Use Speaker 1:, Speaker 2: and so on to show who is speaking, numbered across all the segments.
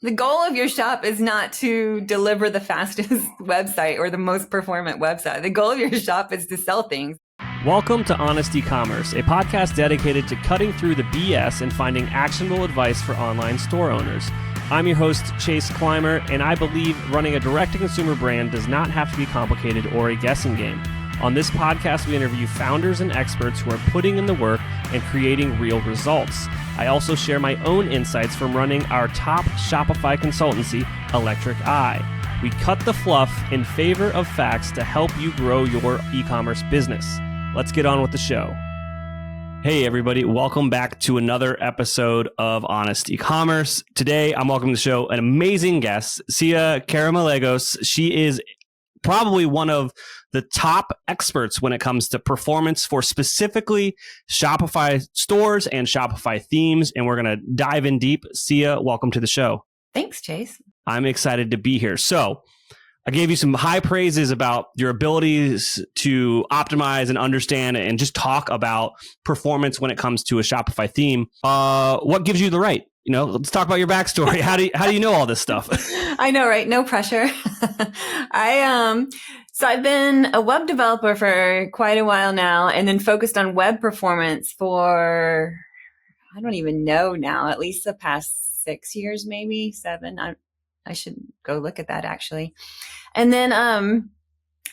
Speaker 1: The goal of your shop is not to deliver the fastest website or the most performant website. The goal of your shop is to sell things.
Speaker 2: Welcome to Honest E-Commerce, a podcast dedicated to cutting through the BS and finding actionable advice for online store owners. I'm your host, Chase Clymer, and I believe running a direct-to-consumer brand does not have to be complicated or a guessing game. On this podcast, we interview founders and experts who are putting in the work and creating real results. I also share my own insights from running our top Shopify consultancy, Electric Eye. We cut the fluff in favor of facts to help you grow your e-commerce business. Let's get on with the show. Hey everybody, welcome back to another episode of Honest E-Commerce. Today, I'm welcoming to the show an amazing guest, Sia Karamalegos. She is probably one of the top experts when it comes to performance for specifically Shopify stores and Shopify themes. And we're going to dive in deep. Sia, welcome to the show.
Speaker 1: Thanks, Chase.
Speaker 2: I'm excited to be here. So I gave you some high praises about your abilities to optimize and understand and just talk about performance when it comes to a Shopify theme. What gives you the right? You know, let's talk about your backstory. How do you know all this stuff?
Speaker 1: I know, right? No pressure. So I've been a web developer for quite a while now, and then focused on web performance for, I don't even know now, at least the past 6 years, maybe 7. I should go look at that actually. And then,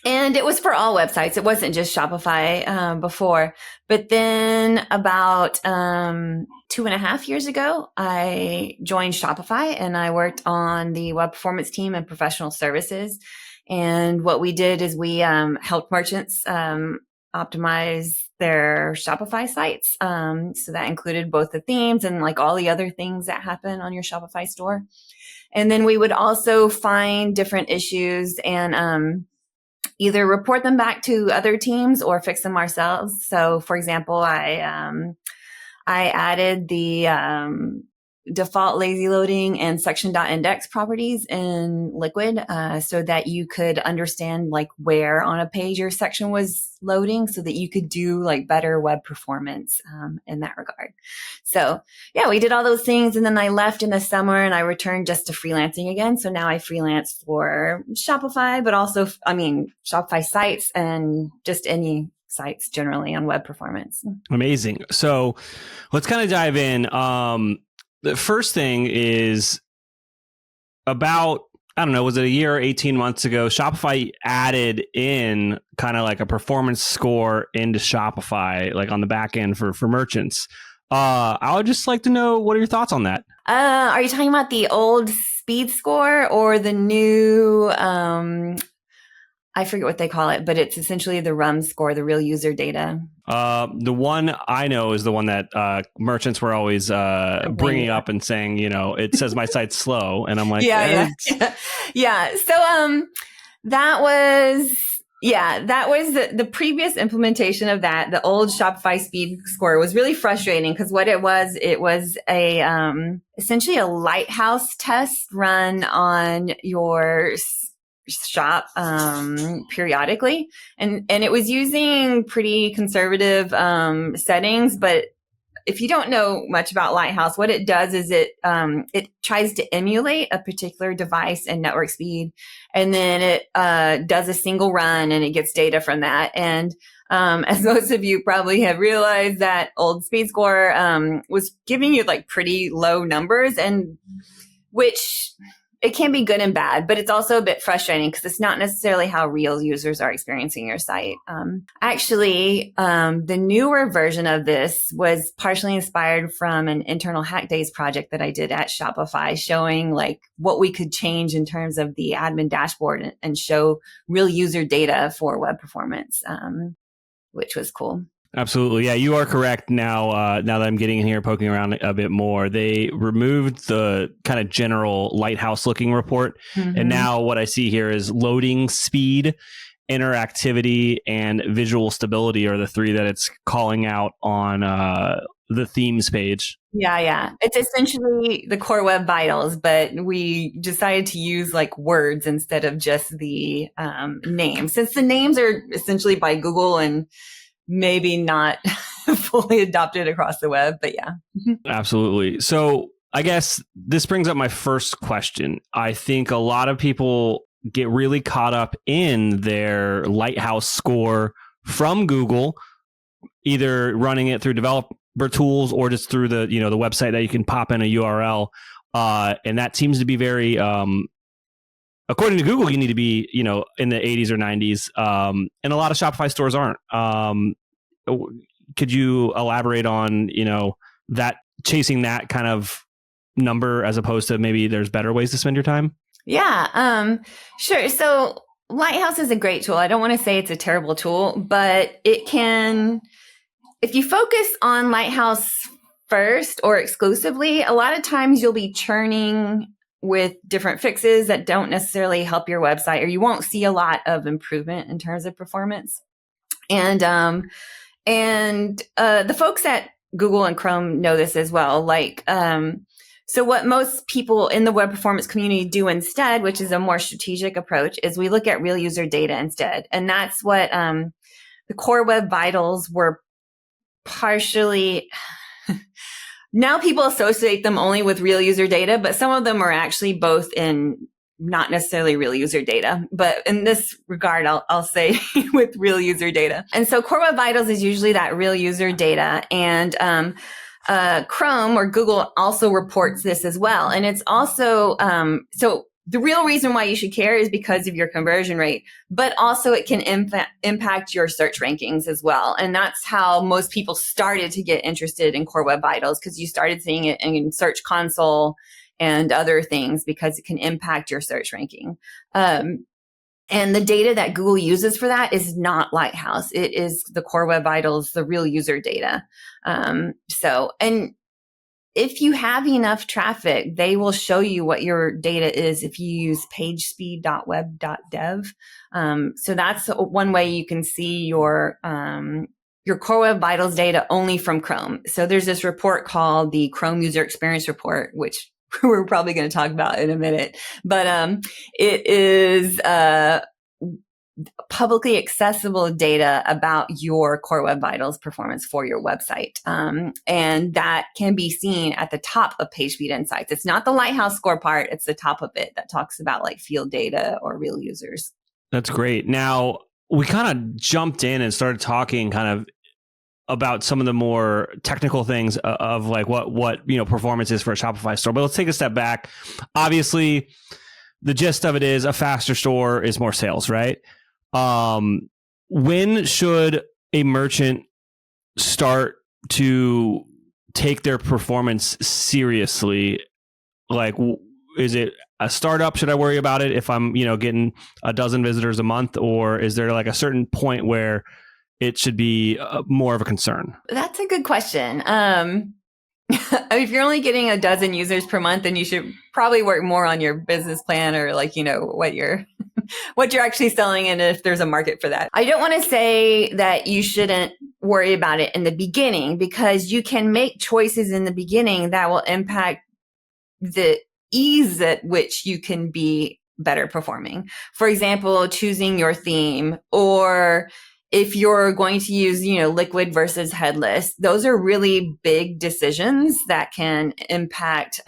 Speaker 1: and it was for all websites. It wasn't just Shopify before. But then about 2.5 years ago, I joined Shopify and I worked on the web performance team and professional services. And what we did is we helped merchants optimize their Shopify sites. So that included both the themes and like all the other things that happen on your Shopify store. And then we would also find different issues and either report them back to other teams or fix them ourselves. So, for example, I added the default lazy loading and section.index properties in Liquid so that you could understand like where on a page your section was loading so that you could do like better web performance in that regard. So yeah, we did all those things. And then I left in the summer and I returned just to freelancing again. So now I freelance for Shopify, but also, Shopify sites and just any sites generally on web performance.
Speaker 2: Amazing. So let's kind of dive in. The first thing is about, I don't know, was it a year or 18 months ago, Shopify added in kind of like a performance score into Shopify, like on the back end for merchants. I would just like to know, what are your thoughts on that?
Speaker 1: Are you talking about the old speed score or the new, I forget what they call it, but it's essentially the RUM score, the real user data.
Speaker 2: The one I know is the one that merchants were always bringing up and saying, you know, it says my site's slow. And I'm like,
Speaker 1: yeah. So that was the previous implementation of that. The old Shopify speed score was really frustrating because what it was a essentially a lighthouse test run on your shop periodically, and it was using pretty conservative settings. But if you don't know much about Lighthouse, what it does is it tries to emulate a particular device and network speed, and then it does a single run and it gets data from that. And as most of you probably have realized, that old speed score was giving you like pretty low numbers, and which it can be good and bad, but it's also a bit frustrating because it's not necessarily how real users are experiencing your site. The newer version of this was partially inspired from an internal Hack Days project that I did at Shopify, showing like what we could change in terms of the admin dashboard and show real user data for web performance, which was cool.
Speaker 2: Absolutely. Yeah, you are correct. Now that I'm getting in here, poking around a bit more, they removed the kind of general lighthouse looking report. Mm-hmm. And now what I see here is loading speed, interactivity, and visual stability are the three that it's calling out on the themes page.
Speaker 1: Yeah. It's essentially the core web vitals, but we decided to use like words instead of just the names, since the names are essentially by Google and maybe not fully adopted across the web, but yeah.
Speaker 2: Absolutely. So I guess this brings up my first question. I think a lot of people get really caught up in their Lighthouse score from Google, either running it through developer tools or just through the the website that you can pop in a URL, and that seems to be very according to Google, you need to be in the 80s or 90s, and a lot of Shopify stores aren't. Could you elaborate on that, chasing that kind of number as opposed to maybe there's better ways to spend your time?
Speaker 1: Yeah, sure. So Lighthouse is a great tool. I don't want to say it's a terrible tool, but it can, if you focus on Lighthouse first or exclusively, a lot of times you'll be churning with different fixes that don't necessarily help your website, or you won't see a lot of improvement in terms of performance. And the folks at Google and Chrome know this as well. So what most people in the web performance community do instead, which is a more strategic approach, is we look at real user data instead. And that's what the core web vitals were partially. Now people associate them only with real user data, but some of them are actually both in not necessarily real user data. But in this regard, I'll say with real user data. And so core web vitals is usually that real user data. And Chrome or Google also reports this as well. And it's also, so the real reason why you should care is because of your conversion rate, but also it can impact your search rankings as well. And that's how most people started to get interested in core web vitals, because you started seeing it in Search Console and other things because it can impact your search ranking. And the data that Google uses for that is not Lighthouse. It is the core web vitals, the real user data. And if you have enough traffic, they will show you what your data is if you use pagespeed.web.dev. So that's one way you can see your core web vitals data only from Chrome. So there's this report called the Chrome User Experience Report, which we're probably going to talk about in a minute. But it is publicly accessible data about your core web vitals performance for your website. And that can be seen at the top of PageSpeed Insights. It's not the Lighthouse score part. It's the top of it that talks about like field data or real users.
Speaker 2: That's great. Now, we kind of jumped in and started talking kind of about some of the more technical things of like what performance is for a Shopify store. But let's take a step back. Obviously, the gist of it is a faster store is more sales, right? When should a merchant start to take their performance seriously? Like, is it a startup? Should I worry about it if I'm, getting a dozen visitors a month? Or is there like a certain point where it should be more of a concern?
Speaker 1: That's a good question. If you're only getting a dozen users per month, then you should probably work more on your business plan or what you're actually selling and if there's a market for that. I don't want to say that you shouldn't worry about it in the beginning, because you can make choices in the beginning that will impact the ease at which you can be better performing. For example, choosing your theme, or if you're going to use, liquid versus headless. Those are really big decisions that can impact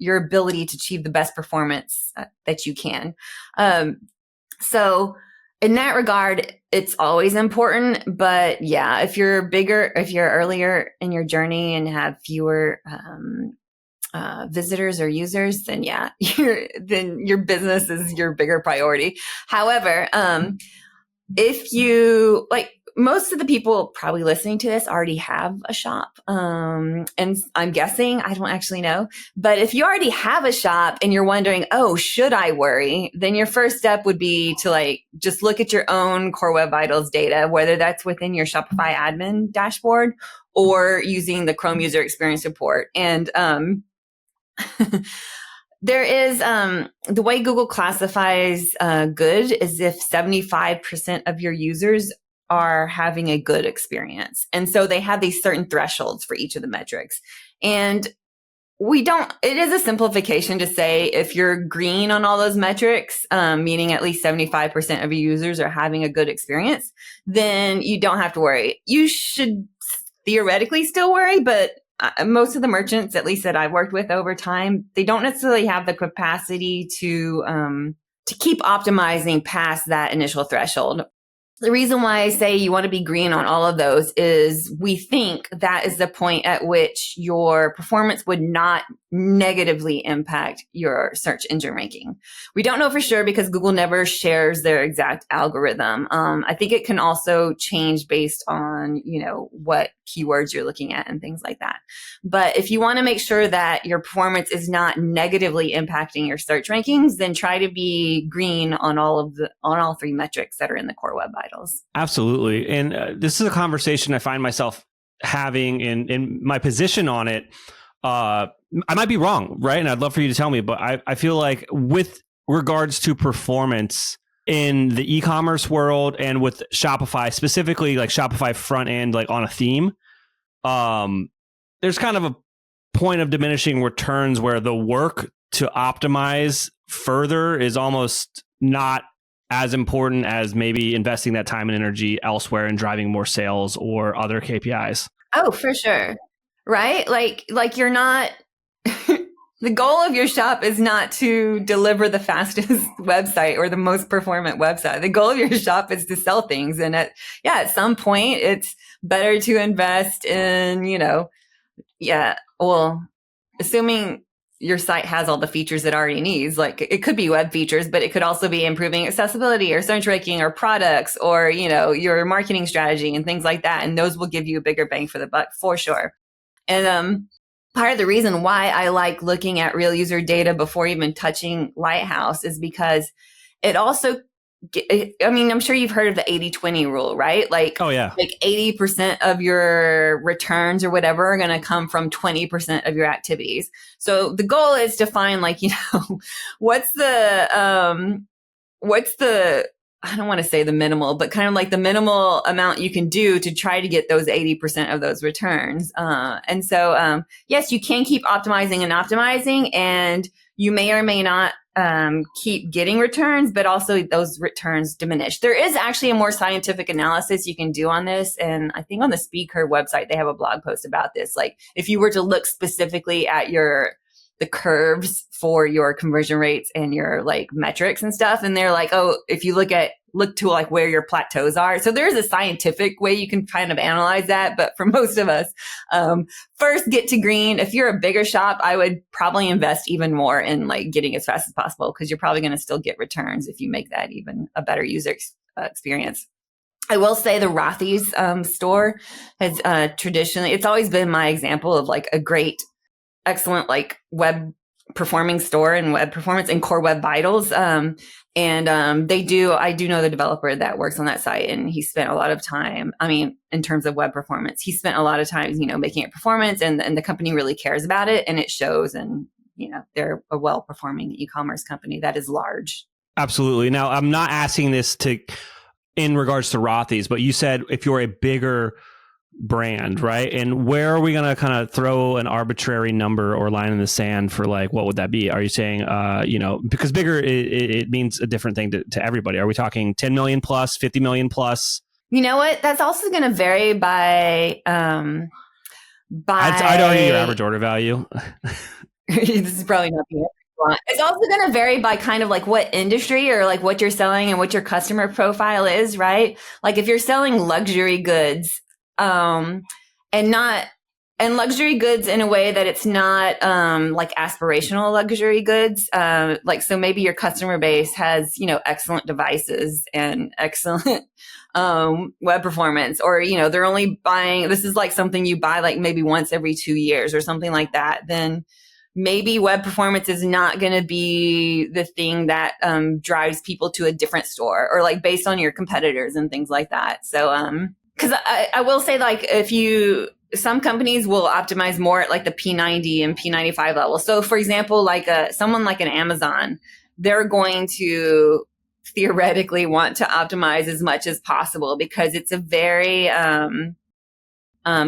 Speaker 1: your ability to achieve the best performance that you can. So in that regard, it's always important. But yeah, if you're earlier in your journey and have fewer visitors or users, then yeah, then your business is your bigger priority. However, if you most of the people probably listening to this already have a shop. And I'm guessing, I don't actually know, but if you already have a shop and you're wondering, oh, should I worry? Then your first step would be to just look at your own core web vitals data, whether that's within your Shopify admin dashboard or using the Chrome User Experience Report. And, there is, the way Google classifies good is if 75% of your users are having a good experience. And so they have these certain thresholds for each of the metrics. And it is a simplification to say if you're green on all those metrics, meaning at least 75% of your users are having a good experience, then you don't have to worry. You should theoretically still worry, but most of the merchants, at least that I've worked with over time, they don't necessarily have the capacity to keep optimizing past that initial threshold. The reason why I say you want to be green on all of those is we think that is the point at which your performance would not negatively impact your search engine ranking. We don't know for sure because Google never shares their exact algorithm. I think it can also change based on, what keywords you're looking at and things like that. But if you want to make sure that your performance is not negatively impacting your search rankings, then try to be green on all three metrics that are in the core web vitals.
Speaker 2: Absolutely. And this is a conversation I find myself having in my position on it. I might be wrong, right? And I'd love for you to tell me, but I feel like with regards to performance in the e-commerce world and with Shopify, specifically like Shopify front end, like on a theme, there's kind of a point of diminishing returns where the work to optimize further is almost not as important as maybe investing that time and energy elsewhere and driving more sales or other KPIs.
Speaker 1: Oh, for sure. Right? Like you're not, the goal of your shop is not to deliver the fastest website or the most performant website. The goal of your shop is to sell things. And at some point it's better to invest in, assuming your site has all the features it already needs. Like it could be web features, but it could also be improving accessibility or search ranking or products or, your marketing strategy and things like that. And those will give you a bigger bang for the buck for sure. And part of the reason why I like looking at real user data before even touching Lighthouse is because it also, I'm sure you've heard of the 80-20 rule, right? Like,
Speaker 2: oh yeah,
Speaker 1: like 80% of your returns or whatever are going to come from 20% of your activities. So the goal is to find what's the, I don't want to say the minimal, but kind of like the minimal amount you can do to try to get those 80% of those returns. And so, yes, you can keep optimizing, and you may or may not keep getting returns, but also those returns diminish. There is actually a more scientific analysis you can do on this. And I think on the SpeedCurve website, they have a blog post about this. Like if you were to look specifically at the curves for your conversion rates and your like metrics and stuff. And they're like, oh, if you look to like where your plateaus are. So there's a scientific way you can kind of analyze that. But for most of us, first get to green. If you're a bigger shop, I would probably invest even more in like getting as fast as possible because you're probably going to still get returns if you make that even a better user experience. I will say the Rothy's store has traditionally, it's always been my example of like a great excellent like web performing store and web performance and core web vitals. I do know the developer that works on that site, and he spent a lot of time, in terms of web performance, he spent a lot of time, making it performance, and the company really cares about it, and it shows. And, they're a well-performing e-commerce company that is large.
Speaker 2: Absolutely. Now, I'm not asking this in regards to Rothy's, but you said if you're a bigger brand, right? And where are we going to kind of throw an arbitrary number or line in the sand for like, what would that be? Are you saying, because bigger, it means a different thing to everybody. Are we talking 10 million plus, 50 million plus?
Speaker 1: You know what? That's also going to vary by
Speaker 2: I'd argue your average order value.
Speaker 1: This is probably not the answer you want. It's also going to vary by kind of like what industry or like what you're selling and what your customer profile is, right? Like if you're selling luxury goods, and luxury goods in a way that it's not like aspirational luxury goods. So maybe your customer base has, excellent devices and excellent web performance, or, they're only buying, this is like something you buy like maybe once every 2 years or something like that. Then maybe web performance is not going to be the thing that drives people to a different store, or like based on your competitors and things like that. So, because I will say, like, some companies will optimize more at like the P90 and P95 level. So, for example, like someone like an Amazon, they're going to theoretically want to optimize as much as possible because it's a very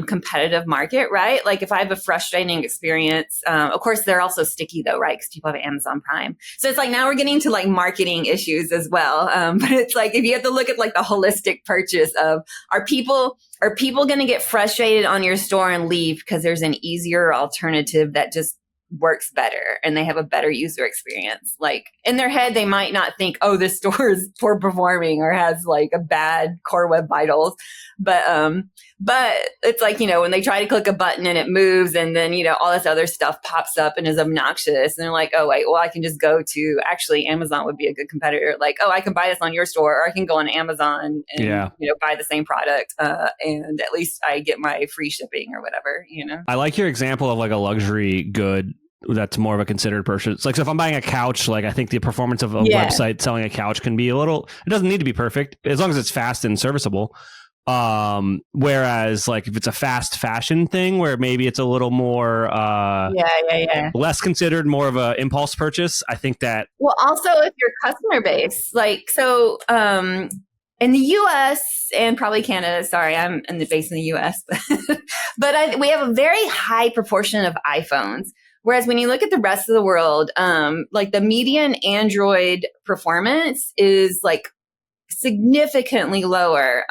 Speaker 1: competitive market, right? Like if I have a frustrating experience, of course they're also sticky though, right? Because people have Amazon Prime. So it's like now we're getting to like marketing issues as well. But it's like if you have to look at like the holistic purchase of are people going to get frustrated on your store and leave because there's an easier alternative that just works better and they have a better user experience. Like in their head, they might not think, oh, this store is poor performing or has like a bad core web vitals. But it's like, when they try to click a button and it moves and then, all this other stuff pops up and is obnoxious. And they're like, oh, wait, well, I can just go to actually Amazon would be a good competitor. Like, oh, I can buy this on your store or I can go on Amazon and, buy the same product. And at least I get my free shipping or whatever,
Speaker 2: I like your example of like a luxury good that's more of a considered purchase. Like, so if I'm buying a couch, like I think the performance of a website selling a couch can be it doesn't need to be perfect as long as it's fast and serviceable. Whereas like if it's a fast fashion thing where maybe it's a little more, less considered, more of a impulse purchase. I think that.
Speaker 1: Well, also if your customer base, like, so, in the US and probably Canada, sorry, I'm based in the US, but we have a very high proportion of iPhones. Whereas when you look at the rest of the world, like the median Android performance is like significantly lower.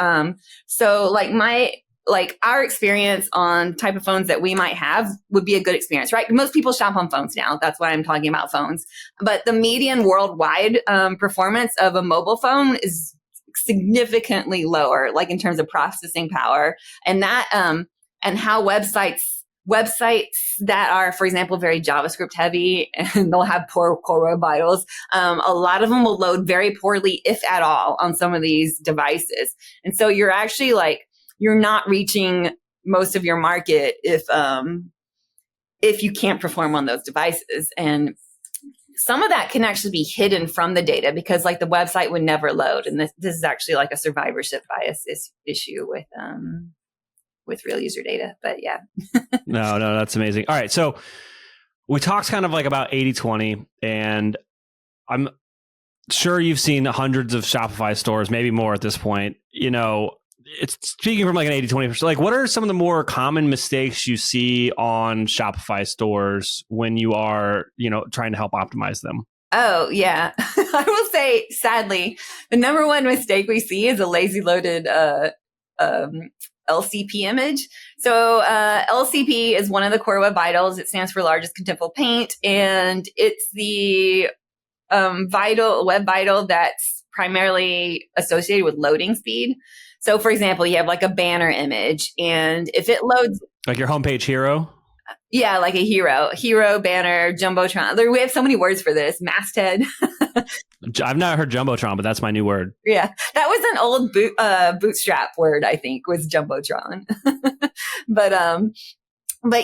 Speaker 1: So like our experience on type of phones that we might have would be a good experience, right? Most people shop on phones now. That's why I'm talking about phones. But the median worldwide performance of a mobile phone is significantly lower, like in terms of processing power, and that and how websites that are, for example, very JavaScript heavy and they'll have poor core web vitals. A lot of them will load very poorly, if at all, on some of these devices. And so you're actually like, you're not reaching most of your market if you can't perform on those devices. And some of that can actually be hidden from the data because like the website would never load. And this is actually like a survivorship bias issue with real user data, but yeah.
Speaker 2: No, that's amazing. All right. So we talked kind of like about 80-20 and I'm sure you've seen hundreds of Shopify stores, maybe more at this point. It's speaking from like an 80-20%. Like what are some of the more common mistakes you see on Shopify stores when you are, trying to help optimize them?
Speaker 1: Oh, yeah. I will say, sadly, the number one mistake we see is a lazy loaded, LCP image. So LCP is one of the core web vitals. It stands for largest contentful paint, and it's the web vital that's primarily associated with loading speed. So, for example, you have like a banner image, and if it loads,
Speaker 2: like your homepage hero.
Speaker 1: Yeah, like a hero banner, jumbotron. We have so many words for this. Masthead.
Speaker 2: I've not heard jumbotron, but that's my new word.
Speaker 1: Yeah, that was an old bootstrap word, I think, was jumbotron. but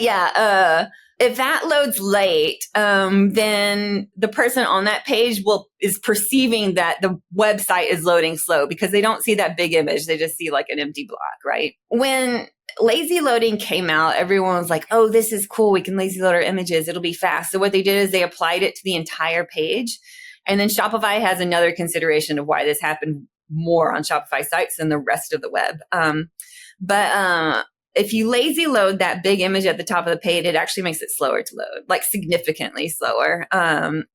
Speaker 1: yeah, if that loads late, then the person on that page is perceiving that the website is loading slow because they don't see that big image. They just see like an empty block, right? When lazy loading came out, everyone was like, oh, this is cool. We can lazy load our images. It'll be fast. So what they did is they applied it to the entire page. And then Shopify has another consideration of why this happened more on Shopify sites than the rest of the web. But if you lazy load that big image at the top of the page, it actually makes it slower to load, like significantly slower. And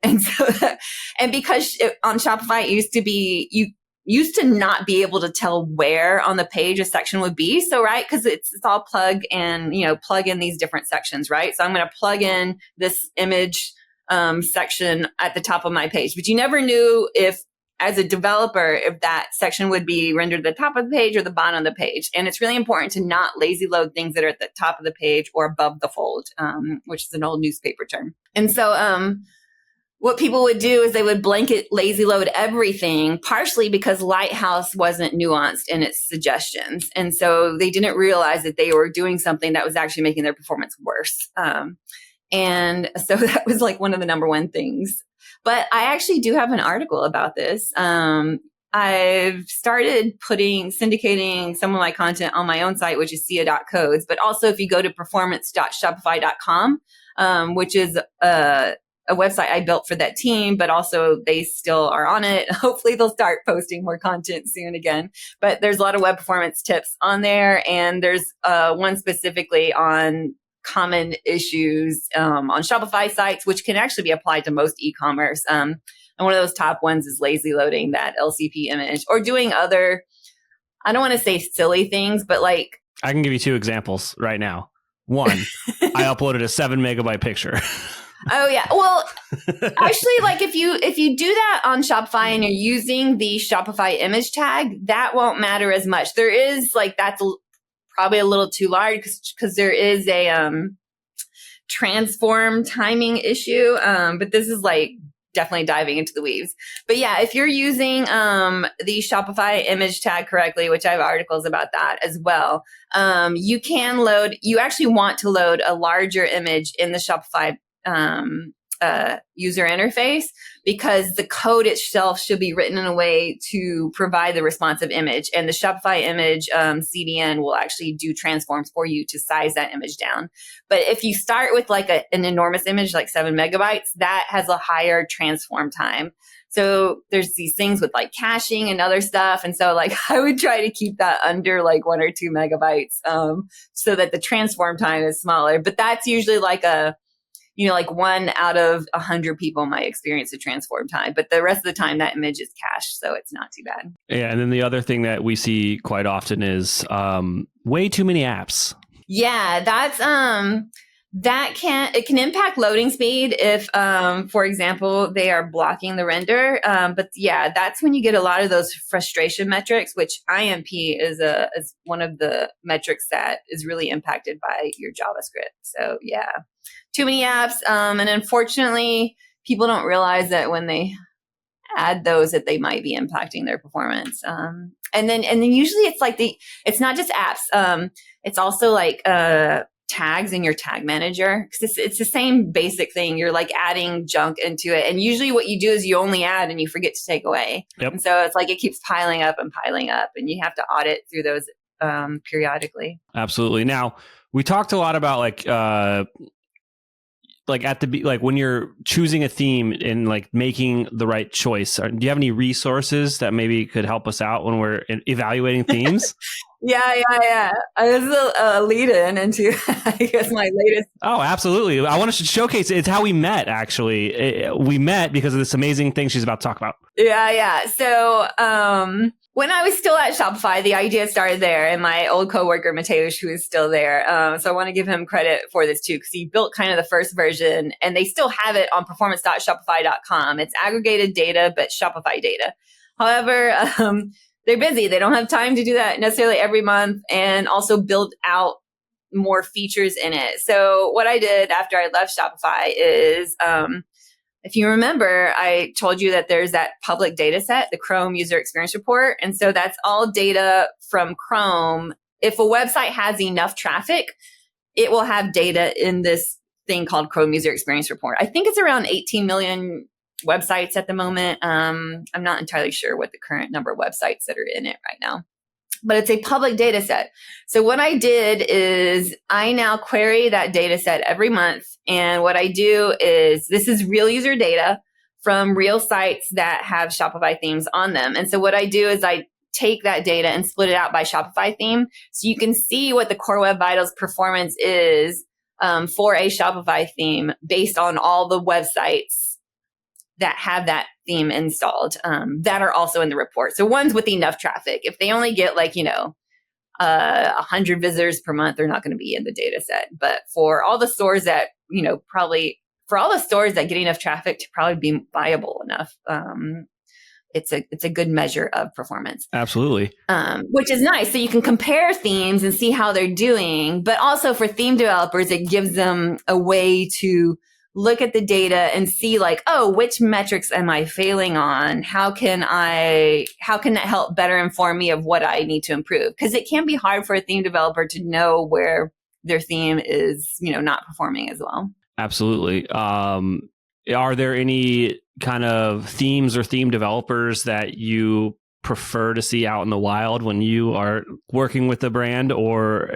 Speaker 1: because on Shopify, it used to be, you used to not be able to tell where on the page a section would be. So, right, because it's all plug in these different sections, right? So I'm going to plug in this image section at the top of my page, but you never knew if, as a developer, if that section would be rendered at the top of the page or the bottom of the page. And it's really important to not lazy load things that are at the top of the page or above the fold, which is an old newspaper term. And so what people would do is they would blanket lazy load everything, partially because Lighthouse wasn't nuanced in its suggestions. And so they didn't realize that they were doing something that was actually making their performance worse. And so that was like one of the number one things. But I actually do have an article about this. I've started syndicating some of my content on my own site, which is sia.codes. But also if you go to performance.shopify.com, which is a a website I built for that team, but also they still are on it. Hopefully they'll start posting more content soon again. But there's a lot of web performance tips on there. And there's one specifically on common issues on Shopify sites, which can actually be applied to most e-commerce. And one of those top ones is lazy loading that LCP image or doing other, I don't want to say silly things, but like.
Speaker 2: I can give you 2 examples right now. One, I uploaded a 7 megabyte picture.
Speaker 1: Oh yeah. Well, actually, like if you do that on Shopify and you're using the Shopify image tag, that won't matter as much. There is like, that's probably a little too large because there is a transform timing issue. But this is like definitely diving into the weeds. But yeah, if you're using the Shopify image tag correctly, which I have articles about that as well, you actually want to load a larger image in the Shopify user interface, because the code itself should be written in a way to provide the responsive image. And the Shopify image CDN will actually do transforms for you to size that image down. But if you start with like an enormous image, like 7 megabytes, that has a higher transform time. So there's these things with like caching and other stuff. And so like I would try to keep that under like 1 or 2 megabytes so that the transform time is smaller. But that's usually like like 1 out of 100 people might experience a transform time, but the rest of the time that image is cached, so it's not too bad.
Speaker 2: Yeah, and then the other thing that we see quite often is way too many apps.
Speaker 1: Yeah, that's it can impact loading speed if, for example, they are blocking the render. But yeah, that's when you get a lot of those frustration metrics, which IMP is one of the metrics that is really impacted by your JavaScript. So yeah. Too many apps. And unfortunately, people don't realize that when they add those that they might be impacting their performance. And then usually it's like it's not just apps. It's also like tags in your tag manager. 'Cause it's the same basic thing. You're like adding junk into it. And usually what you do is you only add and you forget to take away.
Speaker 2: Yep.
Speaker 1: And so it's like it keeps piling up and you have to audit through those periodically.
Speaker 2: Absolutely. Now, we talked a lot about like when you're choosing a theme and like making the right choice. Do you have any resources that maybe could help us out when we're evaluating themes?
Speaker 1: Yeah. I was a lead-in into, I guess, my latest.
Speaker 2: Oh, absolutely. I want to showcase it. It's how we met, actually. We met because of this amazing thing she's about to talk about.
Speaker 1: Yeah. So when I was still at Shopify, the idea started there, and my old coworker, Mateusz, who is still there. So I want to give him credit for this too, because he built kind of the first version, and they still have it on performance.shopify.com. It's aggregated data, but Shopify data. However, they're busy. They don't have time to do that necessarily every month and also build out more features in it. So what I did after I left Shopify is, if you remember, I told you that there's that public data set, the Chrome user experience report. And so that's all data from Chrome. If a website has enough traffic, it will have data in this thing called Chrome user experience report. I think it's around 18 million websites at the moment. I'm not entirely sure what the current number of websites that are in it right now, but it's a public data set. So what I did is I now query that data set every month. And what I do is, this is real user data from real sites that have Shopify themes on them. And so what I do is I take that data and split it out by Shopify theme. So you can see what the Core Web Vitals performance is for a Shopify theme based on all the websites that have that theme installed that are also in the report. So ones with enough traffic. If they only get 100 visitors per month, they're not going to be in the data set. But for all the stores that, for all the stores that get enough traffic to probably be viable enough, it's a good measure of performance.
Speaker 2: Absolutely.
Speaker 1: Which is nice. So you can compare themes and see how they're doing. But also for theme developers, it gives them a way to look at the data and see which metrics am I failing on? How can that help better inform me of what I need to improve? Because it can be hard for a theme developer to know where their theme is, not performing as well.
Speaker 2: Absolutely. Are there any kind of themes or theme developers that you prefer to see out in the wild when you are working with the brand, or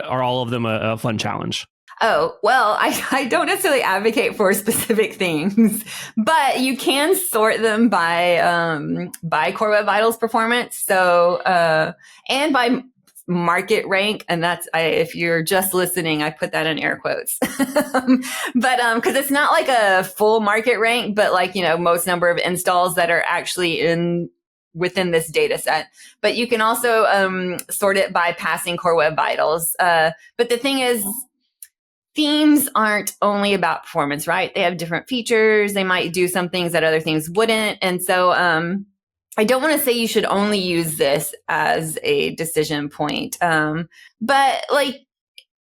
Speaker 2: are all of them a fun challenge?
Speaker 1: Oh, well, I don't necessarily advocate for specific themes, but you can sort them by Core Web Vitals performance. So, and by market rank. And if you're just listening, I put that in air quotes, but, cause it's not like a full market rank, but like, most number of installs that are actually within this data set. But you can also, sort it by passing Core Web Vitals. But the thing is, themes aren't only about performance, right? They have different features. They might do some things that other themes wouldn't. And so, I don't want to say you should only use this as a decision point. But like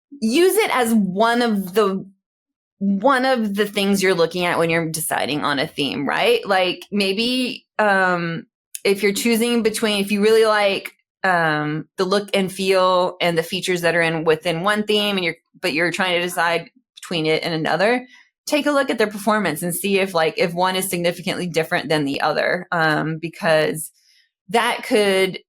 Speaker 1: use it as one of the things you're looking at when you're deciding on a theme, right? Like maybe, if you're choosing between, if you really like, the look and feel and the features that are within one theme but you're trying to decide between it and another, take a look at their performance and see if one is significantly different than the other. Because that could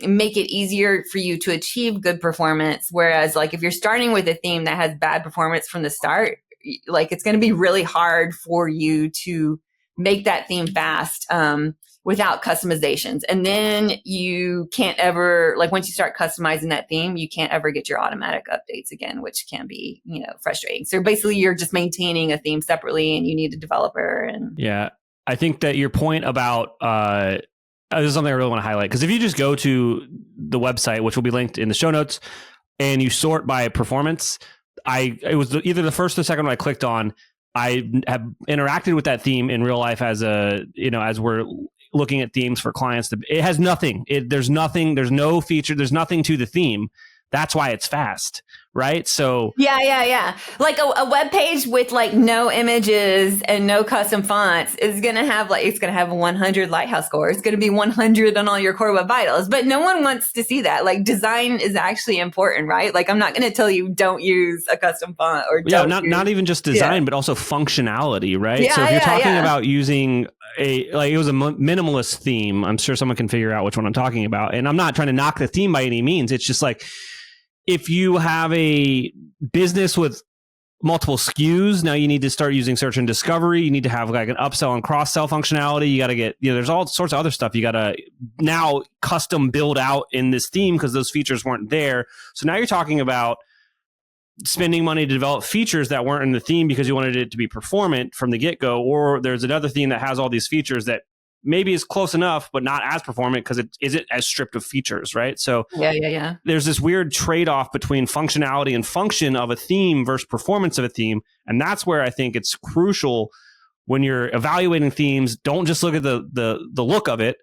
Speaker 1: make it easier for you to achieve good performance. Whereas like if you're starting with a theme that has bad performance from the start, like it's going to be really hard for you to make that theme fast, without customizations. And then you can't ever, like once you start customizing that theme, you can't ever get your automatic updates again, which can be, frustrating. So basically you're just maintaining a theme separately and you need a developer. And
Speaker 2: yeah, I think that your point about, this is something I really want to highlight, because if you just go to the website, which will be linked in the show notes, and you sort by performance, it was either the first or second one I clicked on. I have interacted with that theme in real life as we're looking at themes for clients. It has nothing. There's no feature. There's nothing to the theme. That's why it's fast, right? So
Speaker 1: yeah. Like a web page with like no images and no custom fonts is going to have a 100 Lighthouse score. It's going to be 100 on all your Core Web Vitals, but no one wants to see that. Like design is actually important, right? Like I'm not going to tell you don't use a custom font or
Speaker 2: not even just design, but also functionality, right?
Speaker 1: Yeah,
Speaker 2: so if you're talking about using it was a minimalist theme, I'm sure someone can figure out which one I'm talking about. And I'm not trying to knock the theme by any means. It's just like, if you have a business with multiple SKUs, now you need to start using search and discovery. You need to have like an upsell and cross-sell functionality. You got to get, there's all sorts of other stuff you got to now custom build out in this theme because those features weren't there. So now you're talking about spending money to develop features that weren't in the theme because you wanted it to be performant from the get-go, or there's another theme that has all these features that maybe is close enough, but not as performant because it isn't as stripped of features, right? So
Speaker 1: yeah.
Speaker 2: There's this weird trade-off between functionality and function of a theme versus performance of a theme. And that's where I think it's crucial when you're evaluating themes. Don't just look at the look of it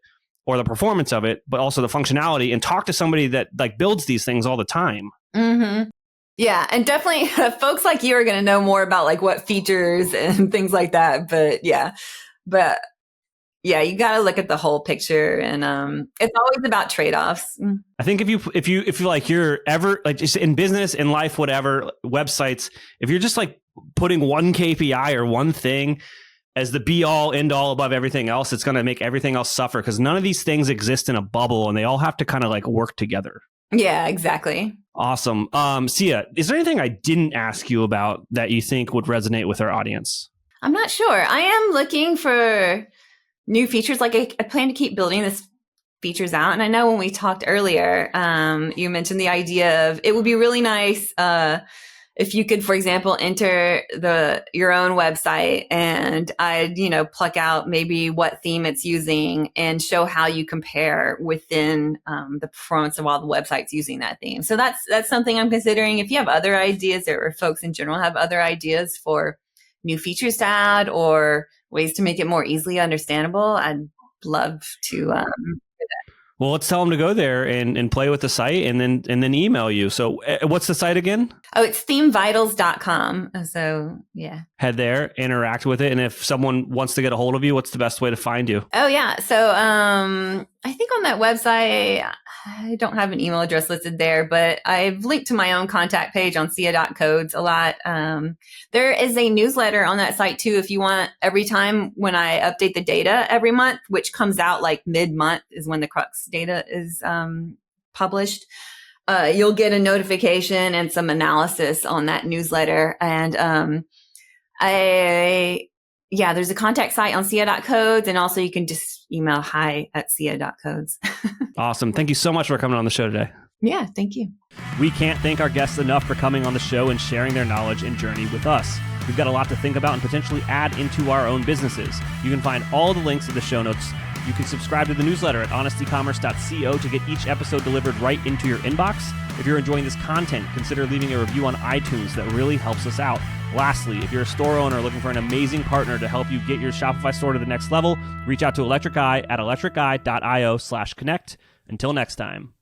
Speaker 2: or the performance of it, but also the functionality, and talk to somebody that like builds these things all the time.
Speaker 1: Mm-hmm. Yeah, and definitely folks like you are going to know more about like what features and things like that. But yeah, you got to look at the whole picture, and it's always about trade-offs.
Speaker 2: I think if you like you're ever like just in business, in life, whatever, websites, if you're just like putting one KPI or one thing as the be all end all above everything else, it's going to make everything else suffer, because none of these things exist in a bubble and they all have to kind of like work together.
Speaker 1: Yeah, exactly.
Speaker 2: Awesome. Sia, is there anything I didn't ask you about that you think would resonate with our audience?
Speaker 1: I'm not sure. I am looking for new features. Like I plan to keep building this features out. And I know when we talked earlier, you mentioned the idea of it would be really nice if you could, for example, enter your own website and I'd, pluck out maybe what theme it's using and show how you compare within the performance of all the websites using that theme. So that's something I'm considering. If you have other ideas, or folks in general have other ideas for new features to add or ways to make it more easily understandable, I'd love to
Speaker 2: Well, let's tell them to go there and play with the site and then email you. So what's the site again?
Speaker 1: Oh, it's ThemeVitals.com. So yeah.
Speaker 2: Head there, interact with it. And if someone wants to get a hold of you, what's the best way to find you?
Speaker 1: Oh yeah. So I think on that website, I don't have an email address listed there, but I've linked to my own contact page on sia.codes a lot. There is a newsletter on that site too. If you want, every time when I update the data every month, which comes out like mid-month is when the Crux data is published. you'll get a notification and some analysis on that newsletter. And there's a contact site on sia.codes, and also you can just email hi@sia.codes.
Speaker 2: Awesome. Thank you so much for coming on the show today.
Speaker 1: Yeah, thank you.
Speaker 2: We can't thank our guests enough for coming on the show and sharing their knowledge and journey with us. We've got a lot to think about and potentially add into our own businesses. You can find all the links in the show notes. You can subscribe to the newsletter at honestycommerce.co to get each episode delivered right into your inbox. If you're enjoying this content, consider leaving a review on iTunes. That really helps us out. Lastly, if you're a store owner looking for an amazing partner to help you get your Shopify store to the next level, reach out to Electric Eye at electriceye.io/connect. Until next time.